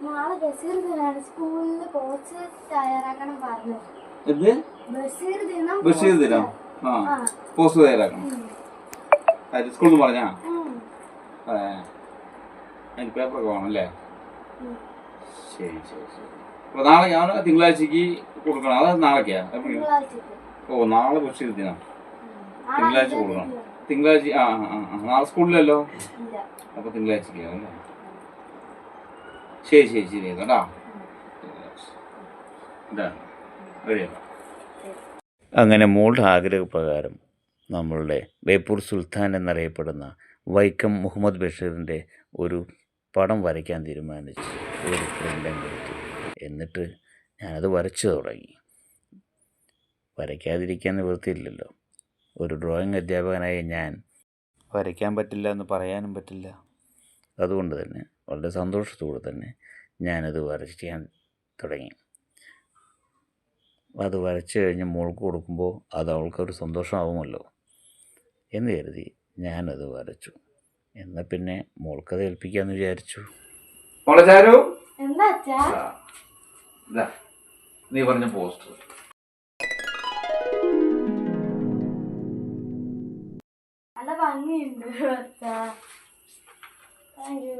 നാളെ ബഷീർ ദിനാണ് സ്കൂളിൽ പോസ്റ്റ് തയ്യാറാക്കണം പറഞ്ഞു. ബഷീർ ദിനം പോസ്റ്റ് തയ്യാറാക്കണം സ്കൂളിൽ പറഞ്ഞാ അതിന് പേപ്പറൊക്കെ വേണം അല്ലേ? ശരി ശരി ശരി. അപ്പൊ നാളെ ഞാൻ തിങ്കളാഴ്ചക്ക് കൊടുക്കണം. അത് നാളെക്കാ? ഓ നാളെ ബഷീർ ദിനം തിങ്കളാഴ്ച കൊടുക്കണം. തിങ്കളാഴ്ച നാളെ സ്കൂളിലല്ലോ, അപ്പൊ തിങ്കളാഴ്ചക്ക് അല്ലേ? ശരി ശരി ശരി കേട്ടോ. അങ്ങനെ മോളുടെ ആഗ്രഹപ്രകാരം നമ്മളുടെ ബേപ്പൂർ സുൽത്താൻ എന്നറിയപ്പെടുന്ന വൈക്കം മുഹമ്മദ് ബഷീറിൻ്റെ ഒരു പടം വരയ്ക്കാൻ തീരുമാനിച്ചു. ഒരു പ്രിൻ്റും കൊടുത്തു. എന്നിട്ട് ഞാനത് വരച്ചു തുടങ്ങി. വരയ്ക്കാതിരിക്കാൻ നിവൃത്തിയില്ലല്ലോ. ഒരു ഡ്രോയിങ് അധ്യാപകനായ ഞാൻ വരയ്ക്കാൻ പറ്റില്ല എന്ന് പറയാനും പറ്റില്ല. അതുകൊണ്ട് തന്നെ വളരെ സന്തോഷത്തോടെ തന്നെ ഞാനത് വരയ്ക്കാൻ തുടങ്ങി. അത് വരച്ച് കഴിഞ്ഞ് മോൾക്ക് കൊടുക്കുമ്പോൾ അത് അവൾക്കൊരു സന്തോഷമാവുമല്ലോ എന്ന് കരുതി ഞാനത് വരച്ചു. എന്നാൽ പിന്നെ മോൾക്കത് ഏൽപ്പിക്കാമെന്ന് വിചാരിച്ചു. നീ പറഞ്ഞ പോസ്റ്റർ നല്ല ഭംഗിയുണ്ട്. Thank you.